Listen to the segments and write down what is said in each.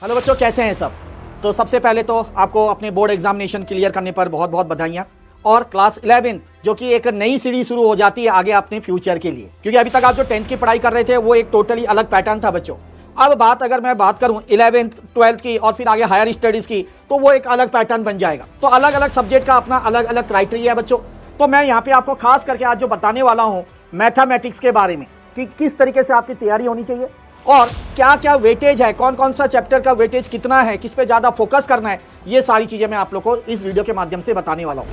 Hello बच्चों, कैसे हैं सब। तो सबसे पहले तो आपको अपने बोर्ड एग्जामिनेशन क्लियर करने पर बहुत बहुत बधाइयाँ। और क्लास 11 जो कि एक नई सीढ़ी शुरू हो जाती है आगे अपने फ्यूचर के लिए, क्योंकि अभी तक आप जो 10th की पढ़ाई कर रहे थे वो एक टोटली अलग पैटर्न था बच्चों। अब अगर मैं बात करूं 11th 12th की और फिर आगे हायर स्टडीज़ की, तो वो एक अलग पैटर्न बन जाएगा। तो अलग अलग सब्जेक्ट का अपना अलग अलग क्राइटेरिया है बच्चों। तो मैं यहाँ पे आपको खास करके आज जो बताने वाला हूँ मैथमेटिक्स के बारे में, कि किस तरीके से आपकी तैयारी होनी चाहिए और क्या क्या वेटेज है, कौन कौन सा चैप्टर का वेटेज कितना है, किस पे ज़्यादा फोकस करना है, ये सारी चीज़ें मैं आप लोग को इस वीडियो के माध्यम से बताने वाला हूँ।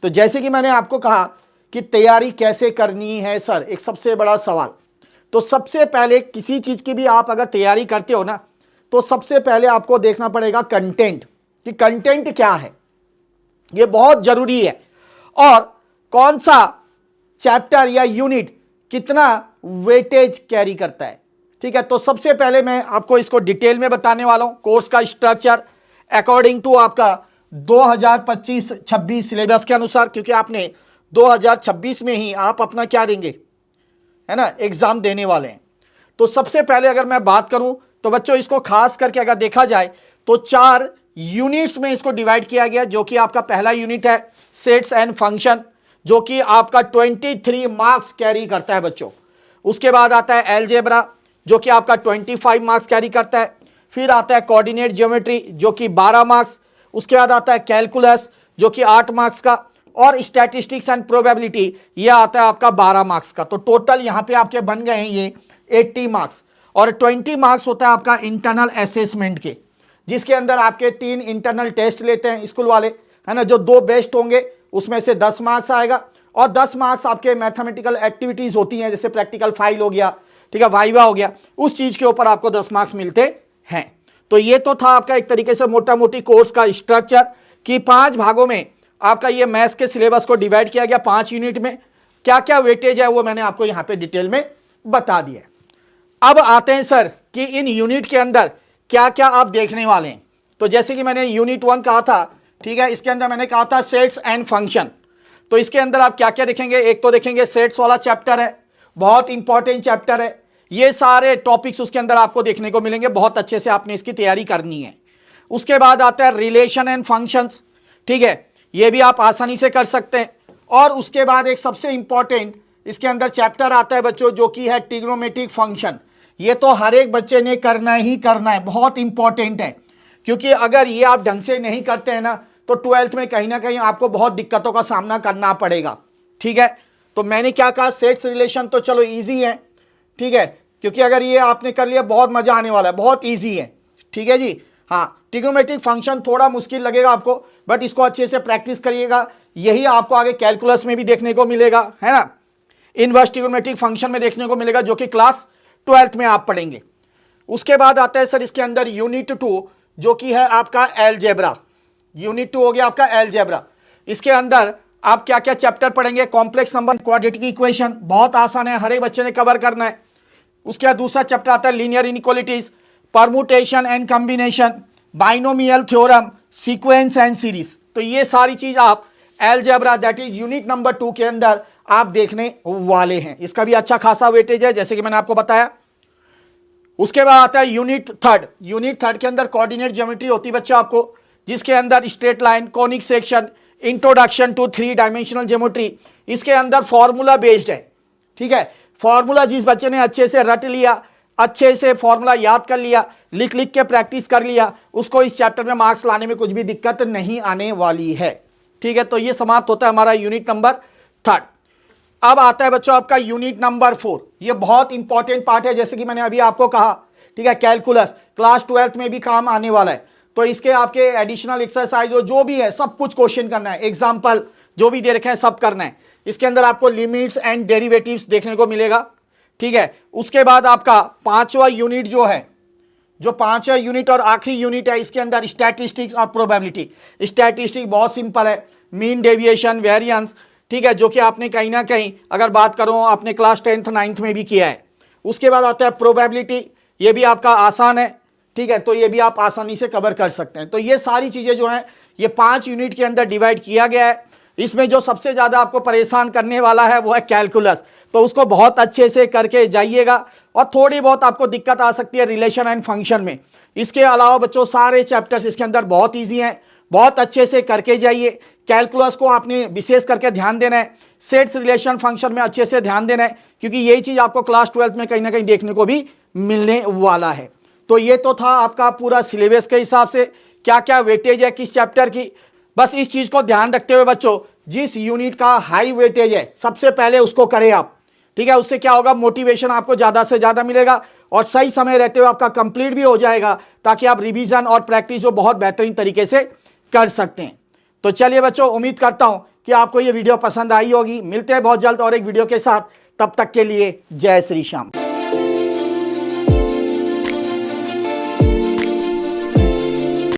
तो जैसे कि मैंने आपको कहा कि तैयारी कैसे करनी है सर, एक सबसे बड़ा सवाल। तो सबसे पहले किसी चीज़ की भी आप अगर तैयारी करते हो ना, तो सबसे पहले आपको देखना पड़ेगा कंटेंट, कि कंटेंट क्या है, ये बहुत जरूरी है। और कौन सा चैप्टर या यूनिट कितना वेटेज कैरी करता है। ठीक है, तो सबसे पहले मैं आपको इसको डिटेल में बताने वाला हूं। कोर्स का स्ट्रक्चर अकॉर्डिंग टू आपका 2025-26 सिलेबस के अनुसार, क्योंकि आपने 2026 में ही आप अपना क्या देंगे, है ना, एग्जाम देने वाले हैं। तो सबसे पहले अगर मैं बात करूं तो बच्चों इसको खास करके अगर देखा जाए तो 4 यूनिट्स में इसको डिवाइड किया गया, जो कि आपका पहला यूनिट है सेट्स एंड फंक्शन, जो कि आपका 23 मार्क्स कैरी करता है बच्चों। उसके बाद आता है अलजेब्रा, जो कि आपका 25 मार्क्स कैरी करता है। फिर आता है कोऑर्डिनेट ज्योमेट्री, जो कि 12 मार्क्स। उसके बाद आता है कैलकुलस, जो कि 8 मार्क्स का। और स्टैटिस्टिक्स एंड प्रोबेबिलिटी, यह आता है आपका 12 मार्क्स का। तो टोटल यहां पे आपके बन गए हैं ये 80 मार्क्स। और 20 मार्क्स होता है आपका इंटरनल असेसमेंट के, जिसके अंदर आपके 3 इंटरनल टेस्ट लेते हैं स्कूल वाले, है ना। जो 2 बेस्ट होंगे उसमें से 10 मार्क्स आएगा, और 10 मार्क्स आपके मैथमेटिकल एक्टिविटीज होती हैं, जैसे प्रैक्टिकल फाइल हो गया, ठीक है, वाइवा हो गया, उस चीज के ऊपर आपको 10 मार्क्स मिलते हैं। तो ये तो था आपका एक तरीके से मोटा मोटी कोर्स का स्ट्रक्चर, कि 5 भागों में आपका ये मैथ्स के सिलेबस को डिवाइड किया गया, 5 यूनिट में। क्या क्या वेटेज है वो मैंने आपको यहां पे डिटेल में बता दिया। अब आते हैं सर कि इन यूनिट के अंदर क्या क्या आप देखने वाले हैं। तो जैसे कि मैंने यूनिट 1 कहा था, ठीक है, इसके अंदर मैंने कहा था सेट्स एंड फंक्शन। तो इसके अंदर आप क्या क्या देखेंगे, एक तो देखेंगे सेट्स वाला चैप्टर है, बहुत इंपॉर्टेंट चैप्टर है। ये सारे टॉपिक्स उसके अंदर आपको देखने को मिलेंगे, बहुत अच्छे से आपने इसकी तैयारी करनी है। उसके बाद आता है रिलेशन एंड फंक्शंस, ठीक है, ये भी आप आसानी से कर सकते हैं। और उसके बाद एक सबसे इंपॉर्टेंट इसके अंदर चैप्टर आता है बच्चों, जो कि है ट्रिग्नोमेट्रिक फंक्शन। ये तो हर एक बच्चे ने करना ही करना है, बहुत इंपॉर्टेंट है, क्योंकि अगर ये आप ढंग से नहीं करते हैं ना, तो 12th में कहीं ना कहीं आपको बहुत दिक्कतों का सामना करना पड़ेगा। ठीक है, तो मैंने क्या कहा, सेट्स रिलेशन तो चलो इजी है, ठीक है, क्योंकि अगर ये आपने कर लिया बहुत मजा आने वाला है, बहुत इजी है। ठीक है जी, हाँ। ट्रिग्नोमेट्रिक फंक्शन थोड़ा मुश्किल लगेगा आपको, बट इसको अच्छे से प्रैक्टिस करिएगा, यही आपको आगे कैलकुलस में भी देखने को मिलेगा, है ना। इनवर्स ट्रिग्नोमेट्रिक फंक्शन में देखने को मिलेगा, जो कि क्लास 12th में आप पढ़ेंगे। उसके बाद आता है सर इसके अंदर यूनिट 2, जो कि है आपका अलजेब्रा। यूनिट 2 हो गया आपका अलजेब्रा। इसके अंदर आप क्या क्या चैप्टर पढ़ेंगे, कॉम्प्लेक्स नंबर, क्वाड्रेटिक इक्वेशन, बहुत आसान है, हर एक बच्चे ने कवर करना है। उसके बाद दूसरा चैप्टर आता है linear inequalities, permutation and combination, binomial theorem, sequence and series. तो ये सारी चीज आप algebra, that is unit number 2 के अंदर आप देखने वाले हैं। इसका भी अच्छा खासा वेटेज है, जैसे कि मैंने आपको बताया। उसके बाद आता है यूनिट 3। यूनिट 3 के अंदर कोऑर्डिनेट ज्योमेट्री होती है बच्चों आपको, जिसके अंदर straight line, conic section, introduction to 3 dimensional geometry, इसके अंदर फॉर्मूला बेस्ड है। ठीक है, फॉर्मूला जिस बच्चे ने अच्छे से रट लिया, अच्छे से फॉर्मूला याद कर लिया, लिख लिख के प्रैक्टिस कर लिया, उसको इस चैप्टर में मार्क्स लाने में कुछ भी दिक्कत नहीं आने वाली है। ठीक है, तो ये समाप्त होता है हमारा यूनिट नंबर 3। अब आता है बच्चों आपका यूनिट नंबर 4। ये बहुत इंपॉर्टेंट पार्ट है, जैसे कि मैंने अभी आपको कहा, ठीक है, कैलकुलस क्लास 12th में भी काम आने वाला है। तो इसके आपके एडिशनल एक्सरसाइज जो भी है सब कुछ क्वेश्चन करना है, एग्जाम्पल जो भी दे रखे हैं सब करना है। इसके अंदर आपको लिमिट्स एंड डेरिवेटिव्स देखने को मिलेगा। ठीक है, उसके बाद आपका 5वां यूनिट जो है, जो 5वां यूनिट और आखिरी यूनिट है, इसके अंदर स्टैटिस्टिक्स और प्रोबेबिलिटी। स्टैटिस्टिक्स बहुत सिंपल है, मीन, डेविएशन, वेरिएंस, ठीक है, जो कि आपने कहीं ना कहीं अगर बात करो आपने क्लास 10th 9th में भी किया है। उसके बाद आता है प्रोबेबिलिटी, ये भी आपका आसान है, ठीक है, तो ये भी आप आसानी से कवर कर सकते हैं। तो ये सारी चीजें जो हैं ये 5 यूनिट के अंदर डिवाइड किया गया है। इसमें जो सबसे ज्यादा आपको परेशान करने वाला है वो है कैलकुलस। तो उसको बहुत अच्छे से करके जाइएगा। और थोड़ी बहुत आपको दिक्कत आ सकती है रिलेशन एंड फंक्शन में, इसके अलावा बच्चों सारे चैप्टर्स इसके अंदर बहुत ईजी हैं, बहुत अच्छे से करके जाइए। कैलकुलस को आपने विशेष करके ध्यान देना है, सेट्स रिलेशन फंक्शन में अच्छे से ध्यान देना है, क्योंकि यही चीज आपको क्लास 12th में कहीं ना कहीं देखने को भी मिलने वाला है। तो ये तो था आपका पूरा सिलेबस के हिसाब से क्या क्या वेटेज है किस चैप्टर की। बस इस चीज को ध्यान रखते हुए बच्चों, जिस यूनिट का हाई वेटेज है सबसे पहले उसको करें आप, ठीक है। उससे क्या होगा, मोटिवेशन आपको ज्यादा से ज्यादा मिलेगा और सही समय रहते हुए आपका कंप्लीट भी हो जाएगा, ताकि आप रिवीजन और प्रैक्टिस जो बहुत बेहतरीन तरीके से कर सकते हैं। तो चलिए बच्चों, उम्मीद करता हूं कि आपको ये वीडियो पसंद आई होगी। मिलते हैं बहुत जल्द और एक वीडियो के साथ, तब तक के लिए जय श्री श्याम।